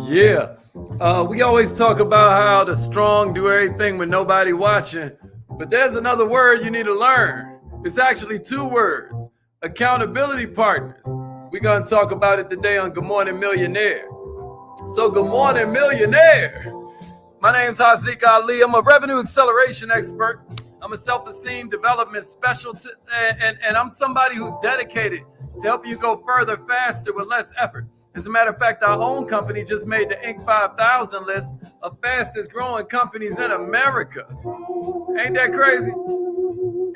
Yeah. We always talk about how the strong do everything with nobody watching, but there's another word you need to learn. It's actually two words: accountability partners. We're going to talk about it today on Good Morning Millionaire. So, good morning, millionaire. My name's Haziq Ali. I'm a revenue acceleration expert. I'm a self-esteem development specialist, and I'm somebody who's dedicated to help you go further, faster, with less effort. As a matter of fact, our own company just made the Inc. 5000 list of fastest growing companies in America. Ain't that crazy?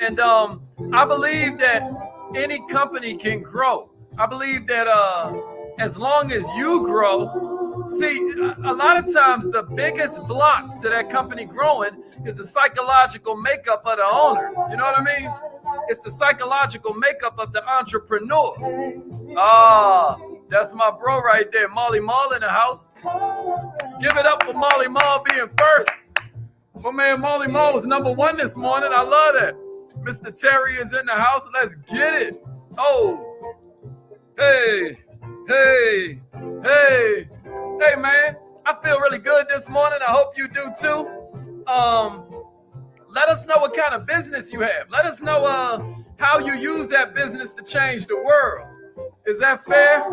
And I believe that any company can grow. I believe that as long as you grow, see, a lot of times the biggest block to that company growing is the psychological makeup of the owners. You know what I mean? It's the psychological makeup of the entrepreneur. That's my bro right there, Molly Mall in the house. Give it up for Molly Mall being first. My man Molly Mall was #1 this morning. I love that. Mr. Terry is in the house. Let's get it. Oh, hey, man. I feel really good this morning. I hope you do too. Let us know what kind of business you have. Let us know how you use that business to change the world. Is that fair?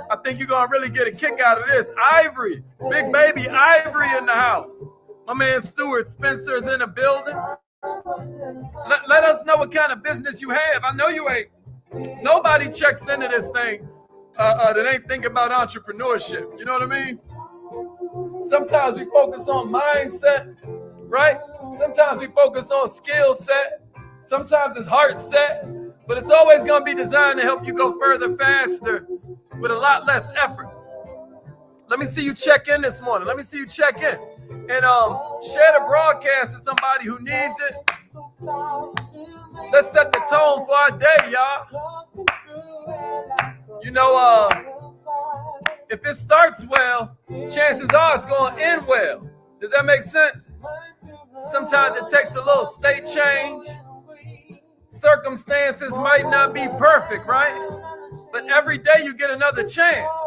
I think you're going to really get a kick out of this. Ivory, big baby Ivory in the house. My man Stuart Spencer's in the building. Let us know what kind of business you have. I know you ain't. Nobody checks into this thing that ain't thinking about entrepreneurship. You know what I mean? Sometimes we focus on mindset, right? Sometimes we focus on skill set. Sometimes it's heart set. But it's always going to be designed to help you go further, faster, with a lot less effort. Let me see you check in this morning. Let me see you check in. And share the broadcast with somebody who needs it. Let's set the tone for our day, y'all. You know, if it starts well, chances are it's going to end well. Does that make sense? Sometimes it takes a little state change. Circumstances might not be perfect, right? But every day you get another chance.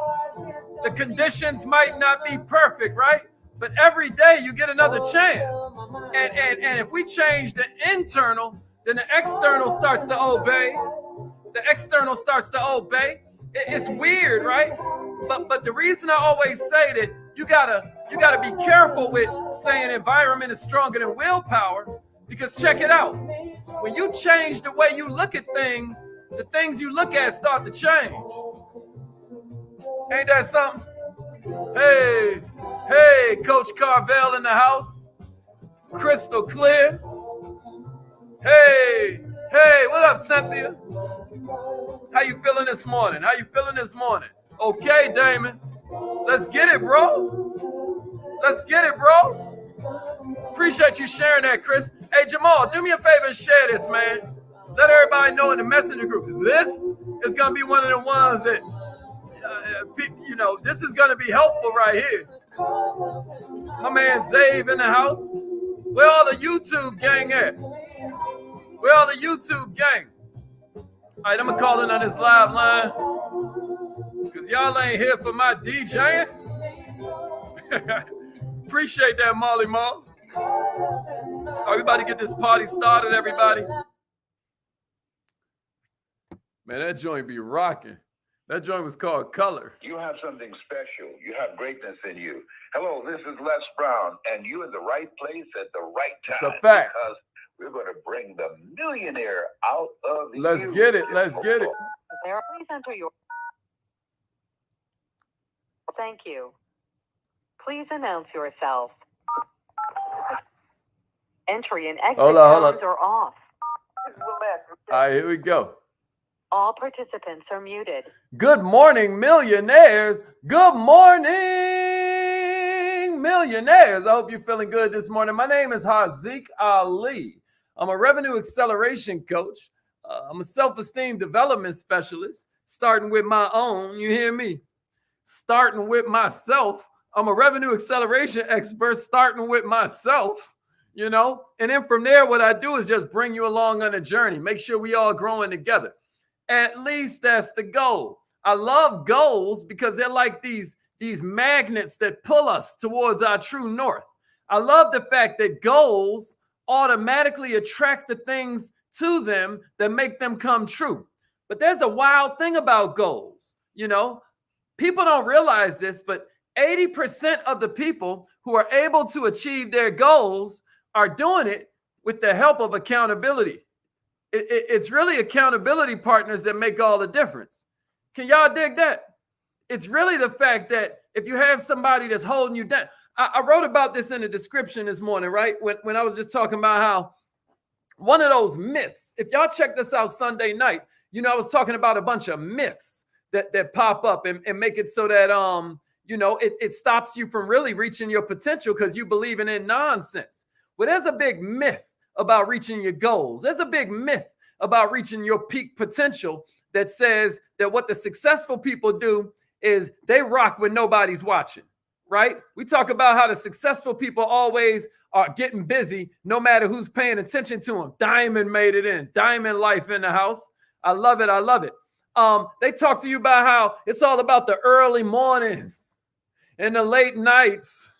The conditions might not be perfect, right? But every day you get another chance. And if we change the internal, then the external starts to obey. The external starts to obey. It's weird, right? But the reason I always say that you gotta be careful with saying environment is stronger than willpower, because check it out. When you change the way you look at things, the things you look at start to change. Ain't that something? Hey, Coach Carvel in the house. Crystal clear. Hey, what up, Cynthia? How you feeling this morning? Okay, Damon. Let's get it, bro. Appreciate you sharing that, Chris. Hey, Jamal, do me a favor and share this, man. Let everybody know in the messenger group. This is going to be one of the ones that, this is going to be helpful right here. My man Zave in the house. Where all the YouTube gang at? All right, I'm going to call in on this live line because y'all ain't here for my DJing. Appreciate that, Molly Mall. We about to get this party started, everybody. Man, that joint be rocking. That joint was called Color. You have something special. You have greatness in you. Hello, this is Les Brown, and you're in the right place at the right time. It's a fact. Because we're going to bring the millionaire out of Let's get it. Please enter your... Thank you. Please announce yourself. Entry and exit Hold on. are off. All right, here we go. All participants are muted. Good morning, millionaires. Good morning, millionaires. I hope you're feeling good this morning. My name is Haziq Ali. I'm a revenue acceleration coach. I'm a self-esteem development specialist, starting with my own. You hear me? Starting with myself. I'm a revenue acceleration expert, starting with myself. And then from there, what I do is just bring you along on a journey. Make sure we all growing together. At least that's the goal. I love goals because they're like these these magnets that pull us towards our true north. I love the fact that goals automatically attract the things to them that make them come true. But there's a wild thing about goals. People don't realize this, but 80% of the people who are able to achieve their goals are doing it with the help of accountability. It's really accountability partners that make all the difference. Can y'all dig that? It's really the fact that if you have somebody that's holding you down. I wrote about this in the description this morning, right? When I was just talking about how one of those myths, if y'all check this out Sunday night, I was talking about a bunch of myths that pop up and make it so that it stops you from really reaching your potential because you believing in nonsense. Well, there's a big myth about reaching your goals. There's a big myth about reaching your peak potential that says that what the successful people do is they rock when nobody's watching, right? We talk about how the successful people always are getting busy no matter who's paying attention to them. Diamond made it in. Diamond life in the house. I love it. I love it. They talk to you about how it's all about the early mornings and the late nights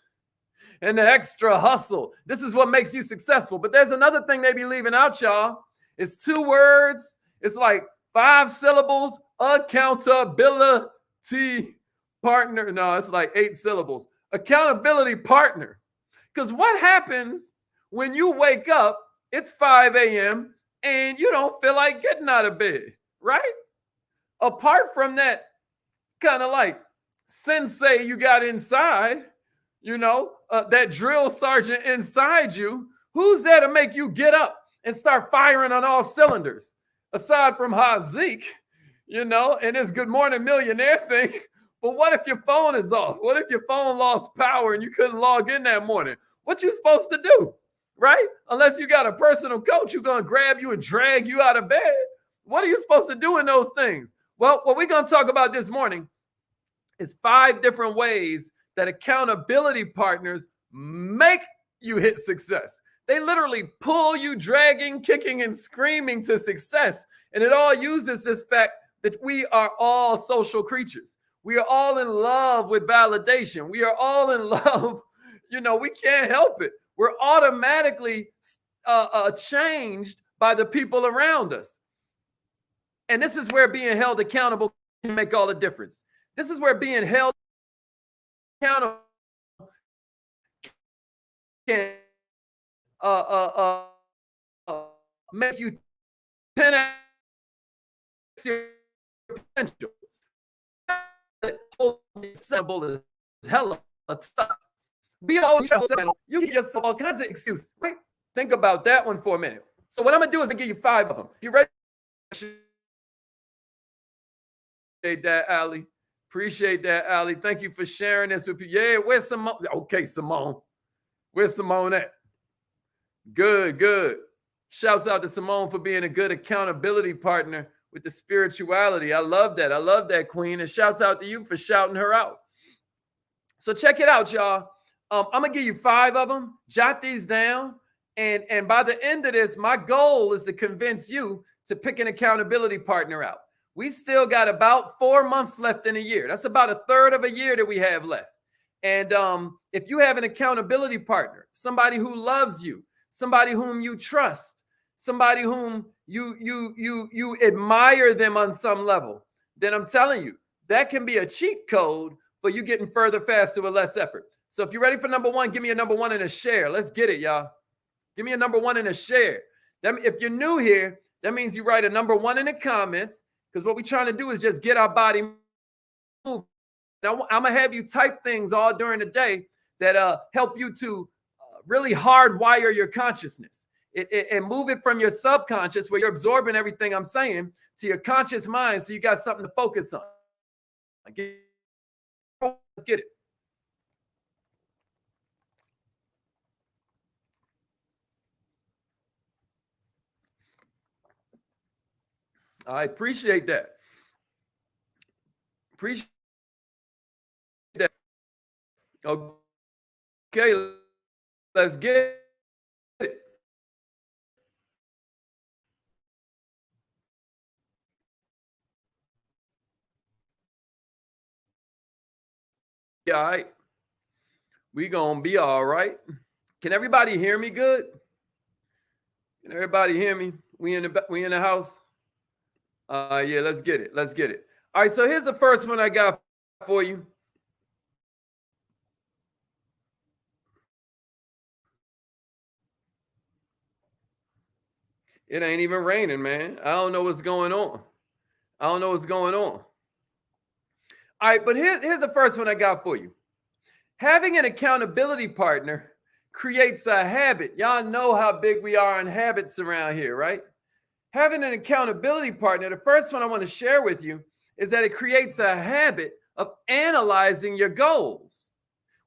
and the extra hustle. This is what makes you successful. But there's another thing they be leaving out, y'all. It's 2 words. It's like 5 syllables. Accountability partner. No, it's like 8 syllables. Accountability partner. Because what happens when you wake up, it's 5 a.m., and you don't feel like getting out of bed, right? Apart from that kind of like sensei you got inside, that drill sergeant inside you, who's there to make you get up and start firing on all cylinders? Aside from Haziq, and his Good Morning Millionaire thing. But what if your phone is off? What if your phone lost power and you couldn't log in that morning? What you supposed to do, right? Unless you got a personal coach who's going to grab you and drag you out of bed. What are you supposed to do in those things? Well, what we're going to talk about this morning is 5 different ways that accountability partners make you hit success. They literally pull you dragging, kicking, and screaming to success. And it all uses this fact that we are all social creatures. We are all in love with validation. We are all in love. We can't help it. We're automatically changed by the people around us. And this is where being held accountable can make all the difference. This is where being held accountable can make you 10x your potential. As hella stuff. Be all you give yourself all kinds of excuses, right? Think about that one for a minute. So what I'm gonna do is I give you 5 of them. You ready? Appreciate that, Ali. Appreciate that, Ali. Thank you for sharing this with you. Yeah, where's Simone? Okay, Simone. Where's Simone at? Good. Shouts out to Simone for being a good accountability partner with the spirituality. I love that. I love that, Queen. And shouts out to you for shouting her out. So check it out, y'all. I'm going to give you 5 of them. Jot these down. And by the end of this, my goal is to convince you to pick an accountability partner out. We still got about 4 months left in a year. That's about a third of a year that we have left. And if you have an accountability partner, somebody who loves you, somebody whom you trust, somebody whom you admire them on some level, then I'm telling you, that can be a cheat code for you getting further faster with less effort. So if you're ready for number 1, give me a number 1 and a share. Let's get it, y'all. Give me a number 1 and a share. If you're new here, that means you write a number 1 in the comments, because what we're trying to do is just get our body moving. Now, I'm going to have you type things all during the day that help you to really hardwire your consciousness and move it from your subconscious, where you're absorbing everything I'm saying, to your conscious mind, so you got something to focus on. Let's get it. I appreciate that. Appreciate that. Okay, let's get it. all right. We gonna be all right. Can everybody hear me good? Can everybody hear me? We in the house. Yeah, let's get it. Let's get it. All right, so here's the first one I got for you. It ain't even raining, man. I don't know what's going on. I don't know what's going on. All right, but here's the first one I got for you. Having an accountability partner creates a habit. Y'all know how big we are on habits around here, right? Having an accountability partner, the first one I want to share with you is that it creates a habit of analyzing your goals.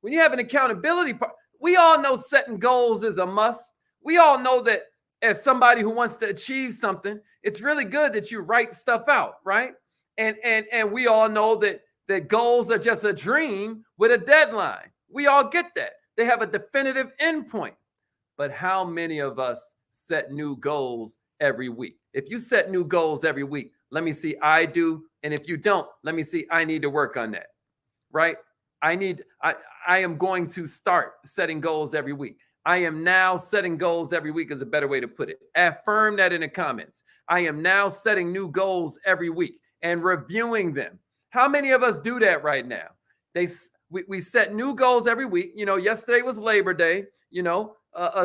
When you have an accountability partner, we all know setting goals is a must. We all know that as somebody who wants to achieve something, it's really good that you write stuff out, right? And we all know that goals are just a dream with a deadline. We all get that. They have a definitive endpoint. But how many of us set new goals every week? If you set new goals every week, let me see, I do. And if you don't, let me see, I need to work on that, right? I am going to start setting goals every week. I am now setting goals every week is a better way to put it. Affirm that in the comments. I am now setting new goals every week and reviewing them. How many of us do that right now? We set new goals every week. You know, yesterday was Labor Day, you know,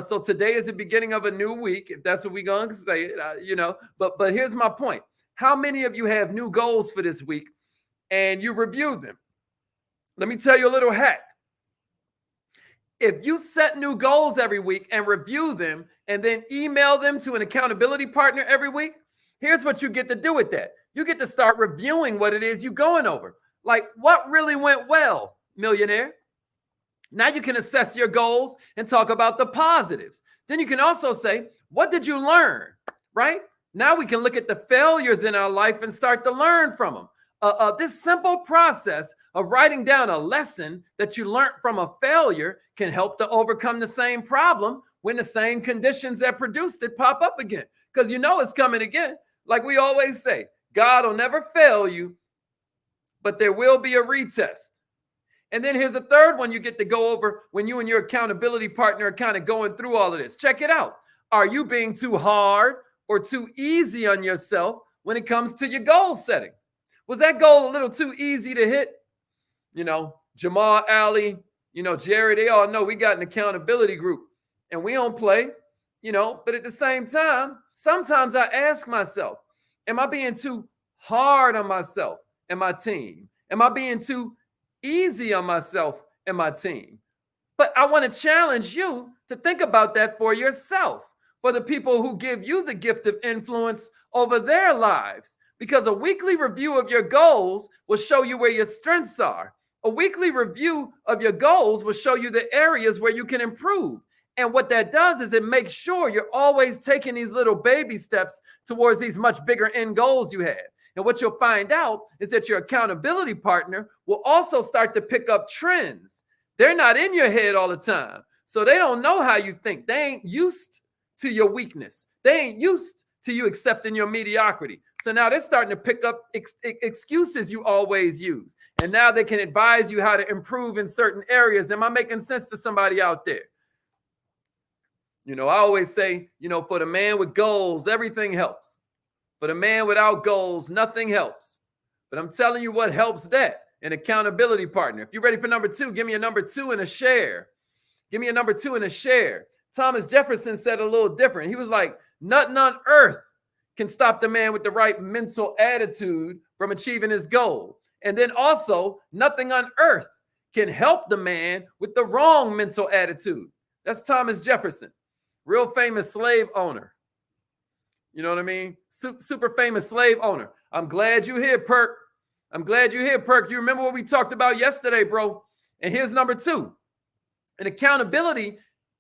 so today is the beginning of a new week, if that's what we're going to say, you know, but here's my point. How many of you have new goals for this week and you review them? Let me tell you a little hack. If you set new goals every week and review them and then email them to an accountability partner every week, here's what you get to do with that. You get to start reviewing what it is you're going over. Like, what really went well, millionaire? Now you can assess your goals and talk about the positives. Then you can also say, what did you learn, right? Now we can look at the failures in our life and start to learn from them. This simple process of writing down a lesson that you learned from a failure can help to overcome the same problem when the same conditions that produced it pop up again. Because you know it's coming again. Like we always say, God will never fail you, but there will be a retest. And then here's a third one you get to go over when you and your accountability partner are kind of going through all of this. Check it out. Are you being too hard or too easy on yourself when it comes to your goal setting? Was that goal a little too easy to hit? You know, Jamal, Ali, you know, Jerry, they all know we got an accountability group and we don't play, you know, but at the same time, sometimes I ask myself, am I being too hard on myself and my team? Am I being too easy on myself and my team? But I want to challenge you to think about that for yourself, for the people who give you the gift of influence over their lives. Because a weekly review of your goals will show you where your strengths are. A weekly review of your goals will show you the areas where you can improve. And what that does is it makes sure you're always taking these little baby steps towards these much bigger end goals you have. And what you'll find out is that your accountability partner will also start to pick up trends. They're not in your head all the time. So they don't know how you think. They ain't used to your weakness. They ain't used to you accepting your mediocrity. So now they're starting to pick up excuses you always use. And now they can advise you how to improve in certain areas. Am I making sense to somebody out there? You know, I always say, you know, for the man with goals, everything helps. For the man without goals, nothing helps. But I'm telling you what helps that, an accountability partner. If you're ready for number 2, give me a number 2 and a share. Give me a number 2 and a share. Thomas Jefferson said a little different. He was like, nothing on earth can stop the man with the right mental attitude from achieving his goal. And then also, nothing on earth can help the man with the wrong mental attitude. That's Thomas Jefferson, real famous slave owner. You know what I mean? Super famous slave owner. I'm glad you're here, Perk. I'm glad you're here, Perk. You remember what we talked about yesterday, bro? And here's number 2. An accountability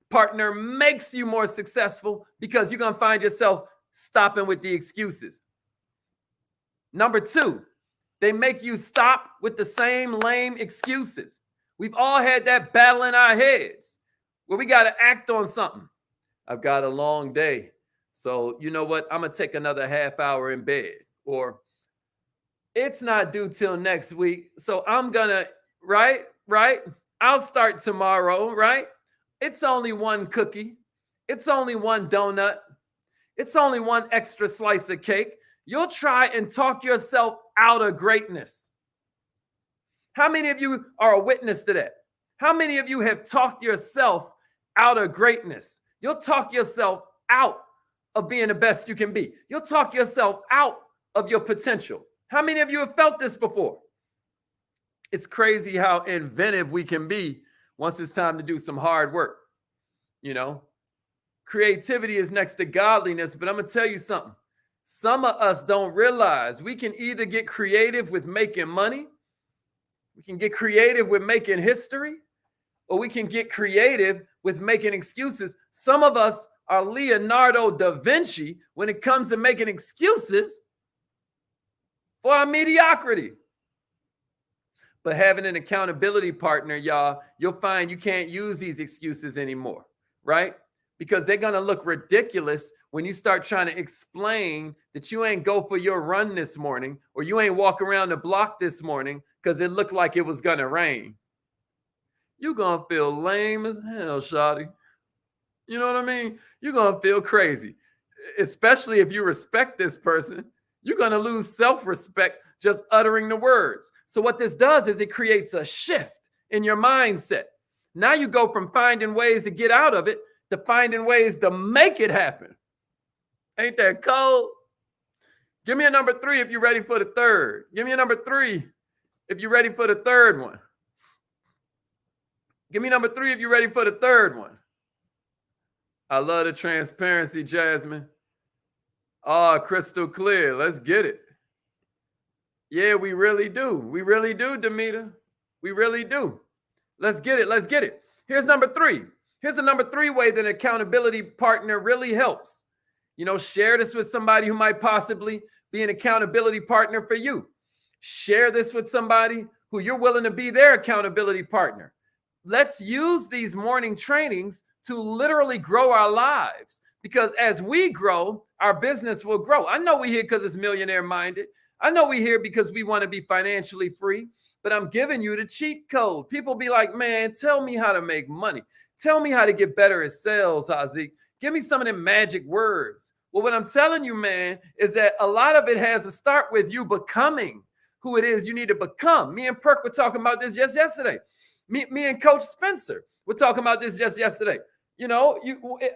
partner makes you more successful because you're going to find yourself stopping with the excuses. Number 2, they make you stop with the same lame excuses. We've all had that battle in our heads where we got to act on something. I've got a long day. So you know what? I'm going to take another half hour in bed. Or it's not due till next week. So I'm going to, right? right? I'll start tomorrow, right? It's only one cookie. It's only one donut. It's only one extra slice of cake. You'll try and talk yourself out of greatness. How many of you are a witness to that? How many of you have talked yourself out of greatness? You'll talk yourself out of being the best you can be. You'll talk yourself out of your potential. How many of you have felt this before? It's crazy how inventive we can be once it's time to do some hard work. You know, creativity is next to godliness, but I'm going to tell you something. Some of us don't realize we can either get creative with making money, we can get creative with making history, or we can get creative with making excuses. Some of us are Leonardo da Vinci when it comes to making excuses for our mediocrity. But having an accountability partner, y'all, you'll find you can't use these excuses anymore, right? Because they're going to look ridiculous when you start trying to explain that you ain't go for your run this morning, or you ain't walk around the block this morning because it looked like it was going to rain. You're going to feel lame as hell, shawty. You know what I mean? You're going to feel crazy, especially if you respect this person. You're going to lose self-respect just uttering the words. So what this does is it creates a shift in your mindset. Now you go from finding ways to get out of it to finding ways to make it happen. Ain't that cold? Give me a number 3 if you're ready for the third. Give me a number 3 if you're ready for the third one. Give me number 3 if you're ready for the third one. I love the transparency, Jasmine. Oh, crystal clear. Let's get it. Yeah, we really do. We really do, Demeter. We really do. Let's get it. Let's get it. Here's number 3. Here's a number 3 way that an accountability partner really helps. You know, share this with somebody who might possibly be an accountability partner for you. Share this with somebody who you're willing to be their accountability partner. Let's use these morning trainings to literally grow our lives, because as we grow, our business will grow. I know we're here because it's millionaire minded. I know we're here because we want to be financially free, but I'm giving you the cheat code. People be like, man, tell me how to make money. Tell me how to get better at sales, Haziq. Give me some of them magic words. Well, what I'm telling you, man, is that a lot of it has to start with you becoming who it is you need to become. Me and Perk were talking about this just yesterday. Me and Coach Spencer were talking about this just yesterday. You know,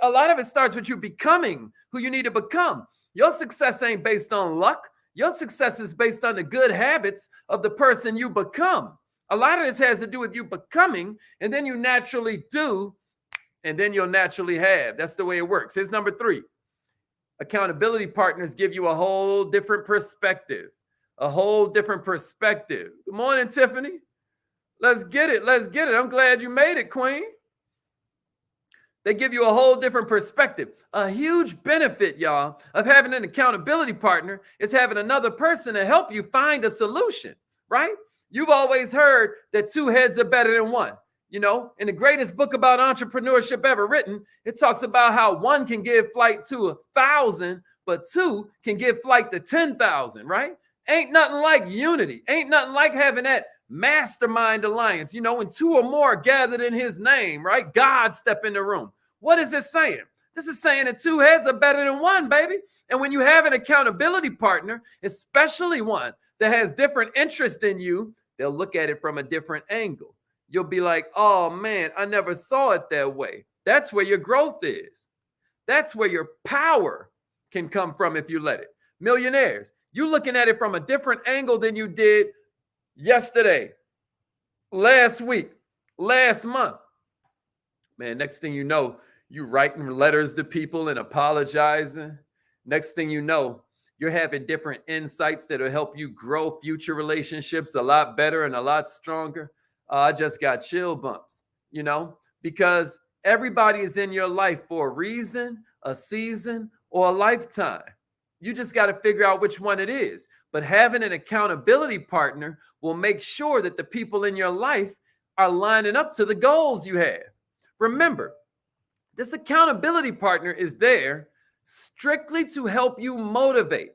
a lot of it starts with you becoming who you need to become. Your success ain't based on luck. Your success is based on the good habits of the person you become. A lot of this has to do with you becoming, and then you naturally do, and then you'll naturally have. That's the way it works. Here's number 3. Accountability partners give you a whole different perspective. A whole different perspective. Good morning, Tiffany. Let's get it. Let's get it. I'm glad you made it, Queen. They give you a whole different perspective. A huge benefit, y'all, of having an accountability partner is having another person to help you find a solution, right? You've always heard that 2 heads are better than 1. You know, in the greatest book about entrepreneurship ever written, it talks about how 1 can give flight to 1,000, but 2 can give flight to 10,000, right? Ain't nothing like unity. Ain't nothing like having that mastermind alliance. You know, when 2 or more are gathered in his name, right? God step in the room. What is this saying? This is saying that 2 heads are better than 1, baby. And when you have an accountability partner, especially one that has different interest in you, they'll look at it from a different angle. You'll be like, oh man, I never saw it that way. That's where your growth is. That's where your power can come from if you let it. Millionaires, you're looking at it from a different angle than you did yesterday, last week, last month. Man, next thing you know, you writing letters to people and apologizing. Next thing you know, you're having different insights that will help you grow future relationships a lot better and a lot stronger. I just got chill bumps, you know, because everybody is in your life for a reason, a season, or a lifetime. You just got to figure out which one it is. But having an accountability partner will make sure that the people in your life are lining up to the goals you have. Remember, this accountability partner is there strictly to help you motivate,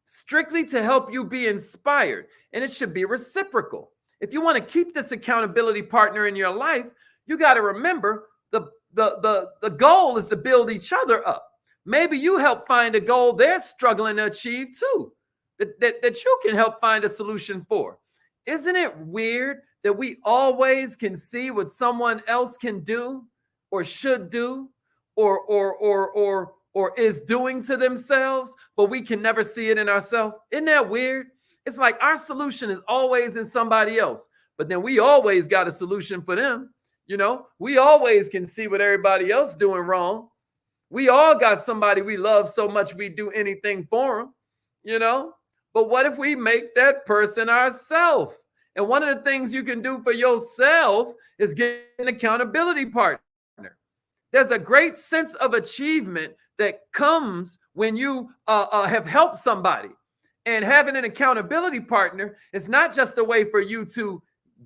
strictly to help you be inspired, and it should be reciprocal. If you want to keep this accountability partner in your life, you got to remember the goal is to build each other up. Maybe you help find a goal they're struggling to achieve too, that you can help find a solution for. Isn't it weird that we always can see what someone else can do or should do or is doing to themselves, but we can never see it in ourselves? Isn't that weird? It's like our solution is always in somebody else, but then we always got a solution for them. You know, we always can see what everybody else doing wrong. We all got somebody we love so much we do anything for them, you know? But what if we make that person ourselves? And one of the things you can do for yourself is get an accountability partner. There's a great sense of achievement that comes when you have helped somebody. And having an accountability partner is not just a way for you to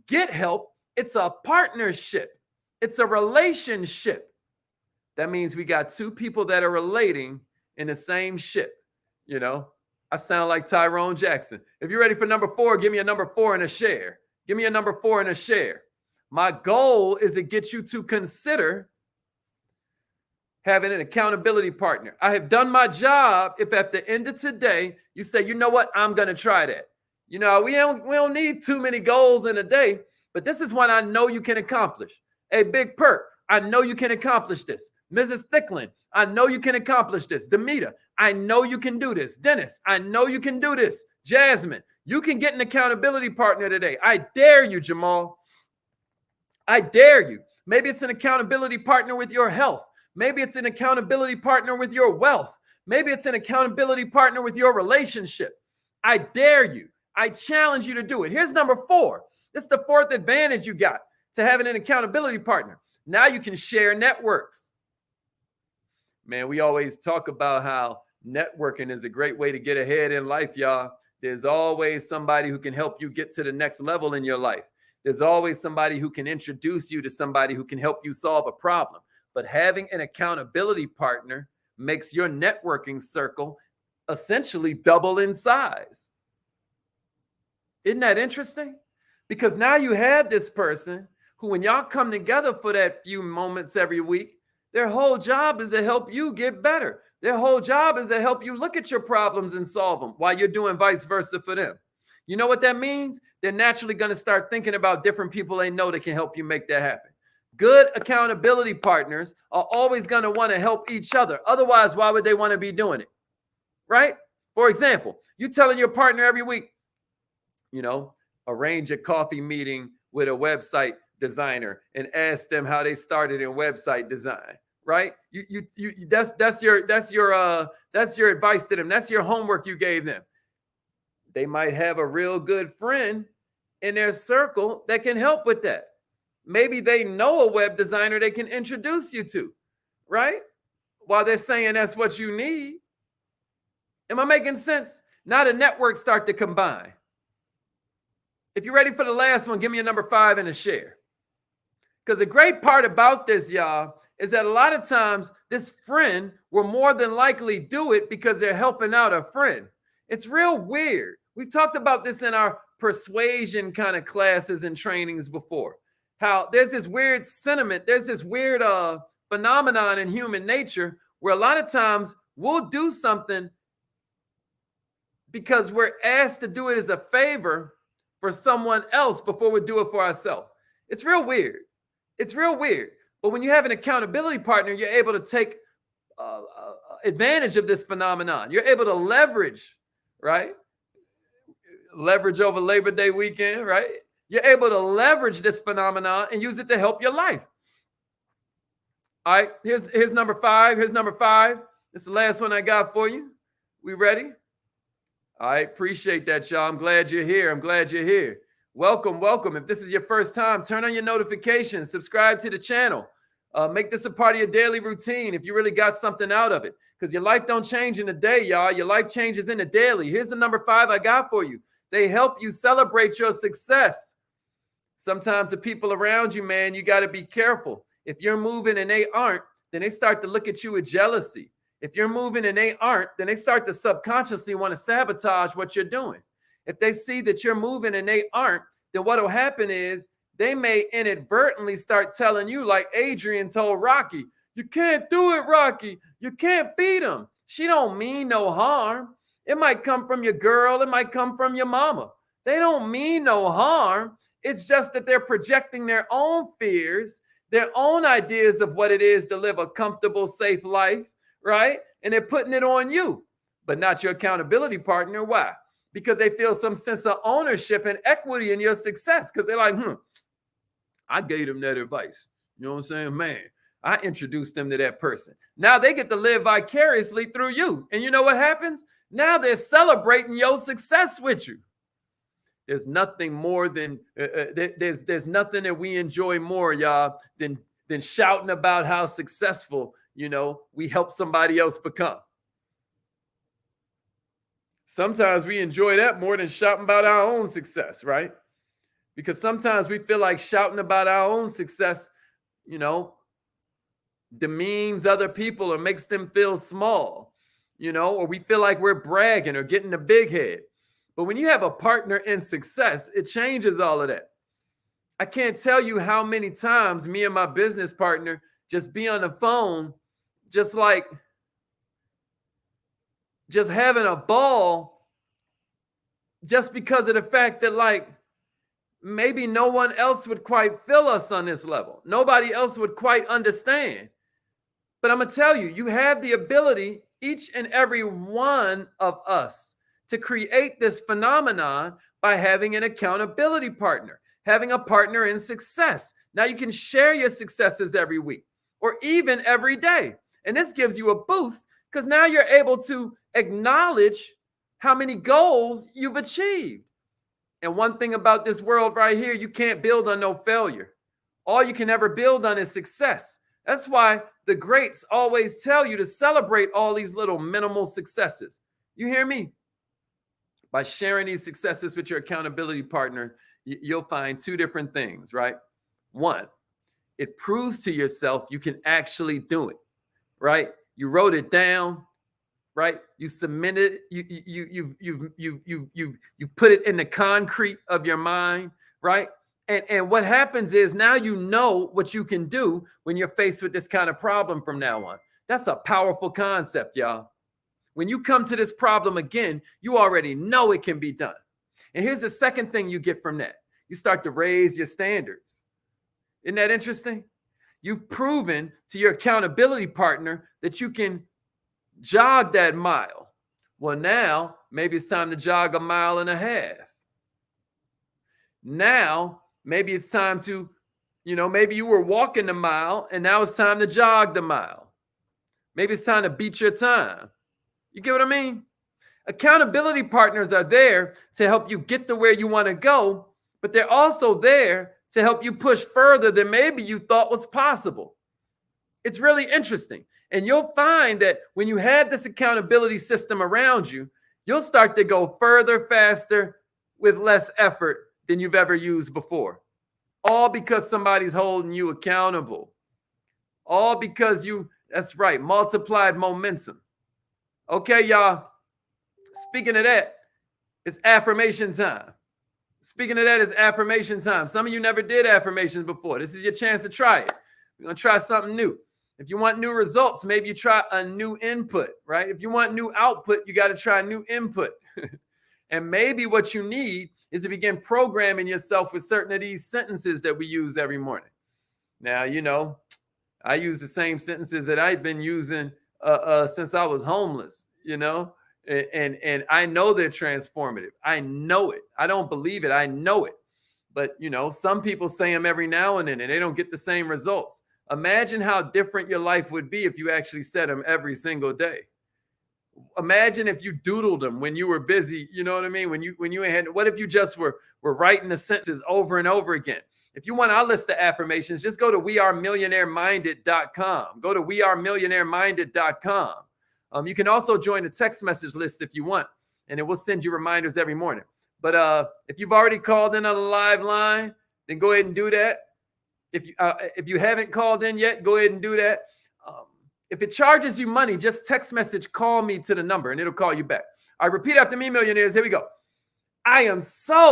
get help. It's a partnership. It's a relationship. That means we got two people that are relating in the same ship. You know, I sound like Tyrone Jackson. If you're ready for number 4, give me a number 4 and a share. Give me a number 4 and a share. My goal is to get you to consider having an accountability partner. I have done my job if at the end of today, you say, you know what, I'm going to try that. You know, we don't need too many goals in a day, but this is one I know you can accomplish. Hey, Big Perk, I know you can accomplish this. Mrs. Thicklin, I know you can accomplish this. Demita, I know you can do this. Dennis, I know you can do this. Jasmine, you can get an accountability partner today. I dare you, Jamal. I dare you. Maybe it's an accountability partner with your health. Maybe it's an accountability partner with your wealth. Maybe it's an accountability partner with your relationship. I dare you. I challenge you to do it. Here's number 4. This is the 4th advantage you got to having an accountability partner. Now you can share networks. Man, we always talk about how networking is a great way to get ahead in life, y'all. There's always somebody who can help you get to the next level in your life. There's always somebody who can introduce you to somebody who can help you solve a problem. But having an accountability partner makes your networking circle essentially double in size. Isn't that interesting? Because now you have this person who, when y'all come together for that few moments every week, their whole job is to help you get better. Their whole job is to help you look at your problems and solve them while you're doing vice versa for them. You know what that means? They're naturally going to start thinking about different people they know that can help you make that happen. Good accountability partners are always going to want to help each other. Otherwise, why would they want to be doing it? Right? For example, you telling your partner every week, you know, arrange a coffee meeting with a website designer and ask them how they started in website design, right? That's your advice to them. That's your homework you gave them. They might have a real good friend in their circle that can help with that. Maybe they know a web designer they can introduce you to, right? While they're saying that's what you need. Am I making sense? Now the networks start to combine. If you're ready for the last one, give me a number 5 and a share. Because the great part about this, y'all, is that a lot of times this friend will more than likely do it because they're helping out a friend. It's real weird. We've talked about this in our persuasion kind of classes and trainings before. How there's this weird sentiment, there's this weird phenomenon in human nature where a lot of times we'll do something because we're asked to do it as a favor for someone else before we do it for ourselves. It's real weird. It's real weird. But when you have an accountability partner, you're able to take advantage of this phenomenon. You're able to leverage, right? Leverage over Labor Day weekend, right? You're able to leverage this phenomenon and use it to help your life. All right, here's number 5. Here's number 5. This is the last one I got for you. We ready? All right, appreciate that, y'all. I'm glad you're here. I'm glad you're here. Welcome, welcome. If this is your first time, turn on your notifications, subscribe to the channel. Make this a part of your daily routine if you really got something out of it. Because your life don't change in a day, y'all. Your life changes in a daily. Here's the number 5 I got for you. They help you celebrate your success. Sometimes the people around you, man, you got to be careful. If you're moving and they aren't, then they start to look at you with jealousy. If you're moving and they aren't, then they start to subconsciously want to sabotage what you're doing. If they see that you're moving and they aren't, then what will happen is they may inadvertently start telling you, like Adrian told Rocky, you can't do it, Rocky. You can't beat him. She don't mean no harm. It might come from your girl. It might come from your mama. They don't mean no harm. It's just that they're projecting their own fears, their own ideas of what it is to live a comfortable, safe life, right? And they're putting it on you, but not your accountability partner. Why? Because they feel some sense of ownership and equity in your success. Because they're like, I gave them that advice. You know what I'm saying? Man, I introduced them to that person. Now they get to live vicariously through you. And you know what happens? Now they're celebrating your success with you. There's nothing more than, there's nothing that we enjoy more, y'all, than shouting about how successful, we help somebody else become. Sometimes we enjoy that more than shouting about our own success, right? Because sometimes we feel like shouting about our own success, demeans other people or makes them feel small, or we feel like we're bragging or getting a big head. But when you have a partner in success, it changes all of that. I can't tell you how many times me and my business partner just be on the phone, just having a ball, just because of the fact that maybe no one else would quite feel us on this level. Nobody else would quite understand. But I'm going to tell you, you have the ability, each and every one of us, to create this phenomenon by having an accountability partner, having a partner in success. Now you can share your successes every week or even every day. And this gives you a boost because now you're able to acknowledge how many goals you've achieved. And one thing about this world right here, you can't build on no failure. All you can ever build on is success. That's why the greats always tell you to celebrate all these little minimal successes. You hear me? By sharing these successes with your accountability partner, you'll find two different things, right? One, it proves to yourself you can actually do it, right? You wrote it down, right? You submitted it, you put it in the concrete of your mind, right? And what happens is now you know what you can do when you're faced with this kind of problem from now on. That's a powerful concept, y'all. When you come to this problem again, you already know it can be done. And here's the second thing you get from that. You start to raise your standards. Isn't that interesting? You've proven to your accountability partner that you can jog that mile. Well, now maybe it's time to jog a mile and a half. Now, maybe it's time to, maybe you were walking the mile and now it's time to jog the mile. Maybe it's time to beat your time. You get what I mean? Accountability partners are there to help you get to where you want to go, but they're also there to help you push further than maybe you thought was possible. It's really interesting. And you'll find that when you have this accountability system around you, you'll start to go further, faster, with less effort than you've ever used before. All because somebody's holding you accountable. All because that's right, multiplied momentum. Okay, y'all. Speaking of that, it's affirmation time. Speaking of that, it's affirmation time. Some of you never did affirmations before. This is your chance to try it. We're going to try something new. If you want new results, maybe you try a new input, right? If you want new output, you got to try new input. And maybe what you need is to begin programming yourself with certain of these sentences that we use every morning. Now, I use the same sentences that I've been using since I was homeless, and I know they're transformative. I know it. I don't believe it. I know it. But, some people say them every now and then and they don't get the same results. Imagine how different your life would be if you actually said them every single day. Imagine if you doodled them when you were busy. You know what I mean? When you had, what if you just were writing the sentences over and over again? If you want our list of affirmations, just go to wearemillionaireminded.com. Go to wearemillionaireminded.com. You can also join the text message list if you want, and it will send you reminders every morning. But if you've already called in on a live line, then go ahead and do that. If you haven't called in yet, go ahead and do that. If it charges you money, just text message, call me to the number, and it'll call you back. All right, repeat after me, millionaires. Here we go. I am so